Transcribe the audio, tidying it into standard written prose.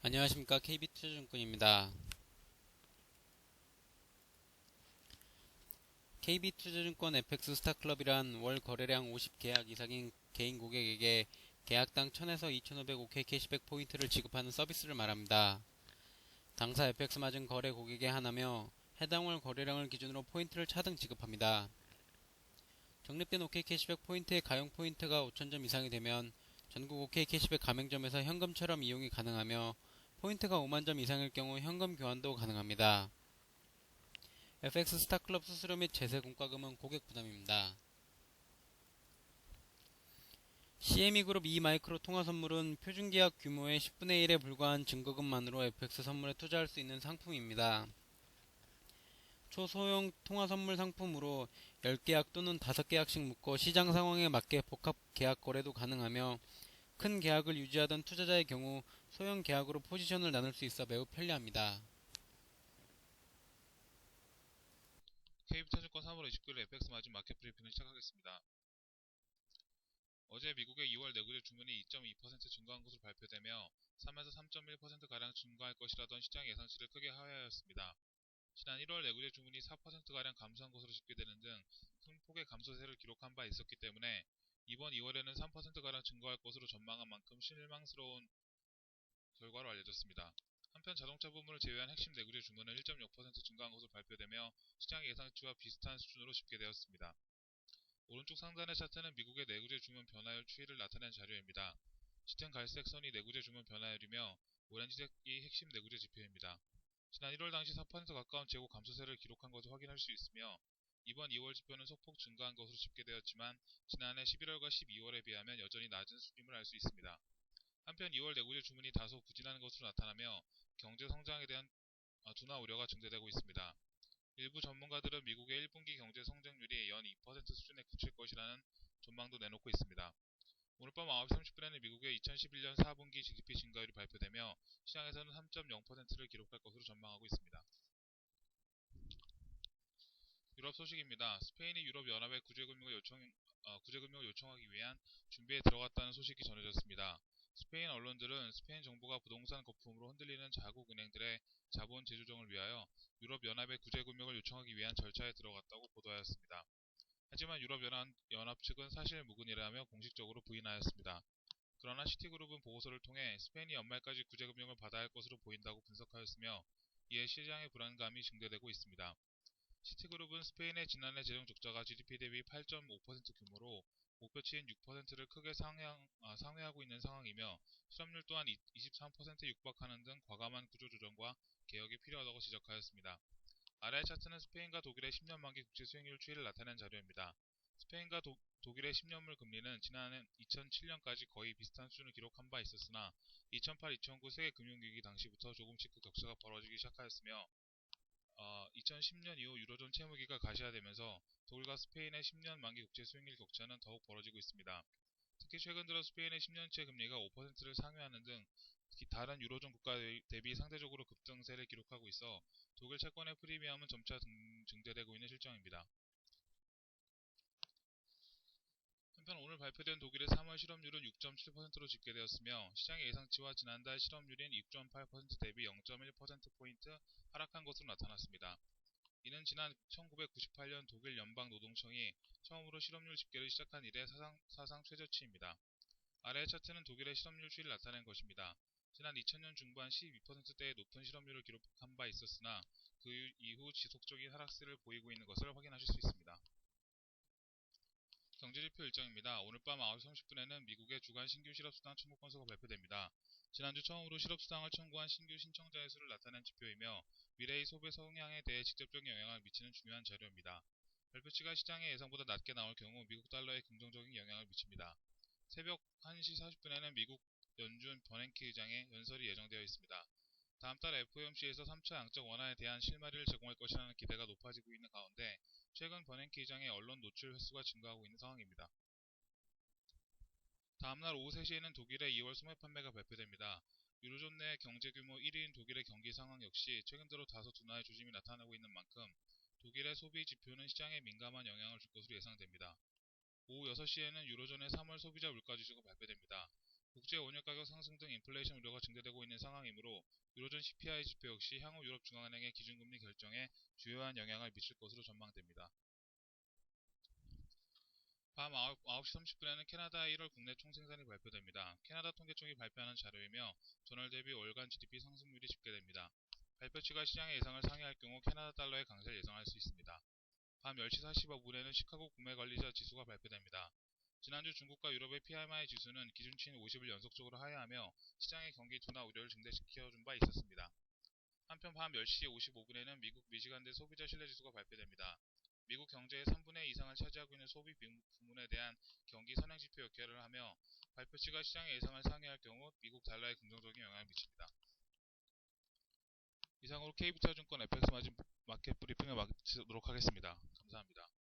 안녕하십니까. KB투자증권입니다. KB투자증권 FX 스타클럽이란 월 거래량 50계약 이상인 개인 고객에게 계약당 1000에서 2500OK 캐시백 포인트를 지급하는 서비스를 말합니다. 당사 FX 마진 거래 고객에 한하며 해당 월 거래량을 기준으로 포인트를 차등 지급합니다. 적립된 OK 캐시백 포인트의 가용 포인트가 5000점 이상이 되면 전국 OK 캐시백 가맹점에서 현금처럼 이용이 가능하며 포인트가 5만점 이상일 경우 현금 교환도 가능합니다. FX 스타클럽 수수료 및 제세 공과금은 고객 부담입니다. CME 그룹 이마이크로 통화 선물은 표준 계약 규모의 10분의 1에 불과한 증거금만으로 FX 선물에 투자할 수 있는 상품입니다. 초소형 통화 선물 상품으로 10계약 또는 5계약씩 묶어 시장 상황에 맞게 복합 계약 거래도 가능하며 큰 계약을 유지하던 투자자의 경우 소형 계약으로 포지션을 나눌 수 있어 매우 편리합니다. KB투자증권 3월 29일 FX 마진 마켓 브리핑을 시작하겠습니다. 어제 미국의 2월 내구재 주문이 2.2% 증가한 것으로 발표되며 3에서 3.1%가량 증가할 것이라던 시장 예상치를 크게 하회하였습니다. 지난 1월 내구재 주문이 4%가량 감소한 것으로 집계되는 등 큰 폭의 감소세를 기록한 바 있었기 때문에 이번 2월에는 3%가량 증가할 것으로 전망한 만큼 실망스러운 결과로 알려졌습니다. 한편 자동차 부문을 제외한 핵심 내구재 주문은 1.6% 증가한 것으로 발표되며 시장 예상치와 비슷한 수준으로 집계되었습니다. 오른쪽 상단의 차트는 미국의 내구재 주문 변화율 추이를 나타낸 자료입니다. 짙은 갈색 선이 내구재 주문 변화율이며 오렌지색이 핵심 내구재 지표입니다. 지난 1월 당시 4% 가까운 재고 감소세를 기록한 것을 확인할 수 있으며 이번 2월 지표는 소폭 증가한 것으로 집계되었지만 지난해 11월과 12월에 비하면 여전히 낮은 수준임을 알 수 있습니다. 한편 2월 내구재 주문이 다소 부진한 것으로 나타나며 경제 성장에 대한 둔화 우려가 증대되고 있습니다. 일부 전문가들은 미국의 1분기 경제 성장률이 연 2% 수준에 그칠 것이라는 전망도 내놓고 있습니다. 오늘 밤 9시 30분에는 미국의 2011년 4분기 GDP 증가율이 발표되며 시장에서는 3.0%를 기록할 것으로 전망하고 있습니다. 유럽 소식입니다. 스페인이 유럽연합에 구제금융을 요청하기 위한 준비에 들어갔다는 소식이 전해졌습니다. 스페인 언론들은 스페인 정부가 부동산 거품으로 흔들리는 자국 은행들의 자본 재조정을 위하여 유럽연합에 구제금융을 요청하기 위한 절차에 들어갔다고 보도하였습니다. 하지만 유럽연합 측은 사실무근이라며 공식적으로 부인하였습니다. 그러나 시티그룹은 보고서를 통해 스페인이 연말까지 구제금융을 받아야 할 것으로 보인다고 분석하였으며 이에 시장의 불안감이 증대되고 있습니다. 시티그룹은 스페인의 지난해 재정 적자가 GDP 대비 8.5% 규모로 목표치인 6%를 크게 상회하고 있는 상황이며 실업률 또한 23%에 육박하는 등 과감한 구조조정과 개혁이 필요하다고 지적하였습니다. 아래 차트는 스페인과 독일의 10년 만기 국채 수익률 추이를 나타낸 자료입니다. 스페인과 독일의 10년물 금리는 지난 2007년까지 거의 비슷한 수준을 기록한 바 있었으나 2008-2009 세계 금융위기 당시부터 조금씩 그 격차가 벌어지기 시작하였으며 2010년 이후 유로존 채무기가 가시화되면서 독일과 스페인의 10년 만기 국채 수익률 격차는 더욱 벌어지고 있습니다. 특히 최근 들어 스페인의 10년채 금리가 5%를 상회하는 등 다른 유로존 국가 대비 상대적으로 급등세를 기록하고 있어 독일 채권의 프리미엄은 점차 증대되고 있는 실정입니다. 한편 오늘 발표된 독일의 3월 실업률은 6.7%로 집계되었으며 시장의 예상치와 지난달 실업률인 6.8% 대비 0.1%포인트 하락한 것으로 나타났습니다. 이는 지난 1998년 독일 연방노동청이 처음으로 실업률 집계를 시작한 이래 사상 최저치입니다. 아래의 차트는 독일의 실업률 추이를 나타낸 것입니다. 지난 2000년 중반 12%대의 높은 실업률을 기록한 바 있었으나 그 이후 지속적인 하락세를 보이고 있는 것을 확인하실 수 있습니다. 경제지표 일정입니다. 오늘 밤 9시 30분에는 미국의 주간 신규 실업수당 청구 건수가 발표됩니다. 지난주 처음으로 실업수당을 청구한 신규 신청자의 수를 나타낸 지표이며 미래의 소비 성향에 대해 직접적인 영향을 미치는 중요한 자료입니다. 발표치가 시장의 예상보다 낮게 나올 경우 미국 달러에 긍정적인 영향을 미칩니다. 새벽 1시 40분에는 미국 연준 버냉키 의장의 연설이 예정되어 있습니다. 다음 달 FOMC에서 3차 양적 완화에 대한 실마리를 제공할 것이라는 기대가 높아지고 있는 가운데 최근 버냉키 의장의 언론 노출 횟수가 증가하고 있는 상황입니다. 다음날 오후 3시에는 독일의 2월 소매 판매가 발표됩니다. 유로존 내 경제 규모 1위인 독일의 경기 상황 역시 최근 들어 다소 둔화의 조짐이 나타나고 있는 만큼 독일의 소비 지표는 시장에 민감한 영향을 줄 것으로 예상됩니다. 오후 6시에는 유로존의 3월 소비자 물가지수가 발표됩니다. 국제 원유 가격 상승 등 인플레이션 우려가 증대되고 있는 상황이므로 유로존 CPI 지표 역시 향후 유럽 중앙은행의 기준금리 결정에 주요한 영향을 미칠 것으로 전망됩니다. 밤 9시 30분에는 캐나다의 1월 국내 총생산이 발표됩니다. 캐나다 통계청이 발표하는 자료이며 전월 대비 월간 GDP 상승률이 집계됩니다. 발표치가 시장의 예상을 상회할 경우 캐나다 달러의 강세를 예상할 수 있습니다. 밤 10시 45분에는 시카고 구매관리자 지수가 발표됩니다. 지난주 중국과 유럽의 PMI 지수는 기준치인 50을 연속적으로 하회하며 시장의 경기 둔화 우려를 증대시켜준 바 있었습니다. 한편 밤 10시 55분에는 미국 미시간대 소비자 신뢰지수가 발표됩니다. 미국 경제의 3분의 2 이상을 차지하고 있는 소비 부문에 대한 경기 선행지표 역할을 하며 발표치가 시장의 예상을 상회할 경우 미국 달러에 긍정적인 영향을 미칩니다. 이상으로 KB투자증권 FX 마진 마켓 브리핑을 마치도록 하겠습니다. 감사합니다.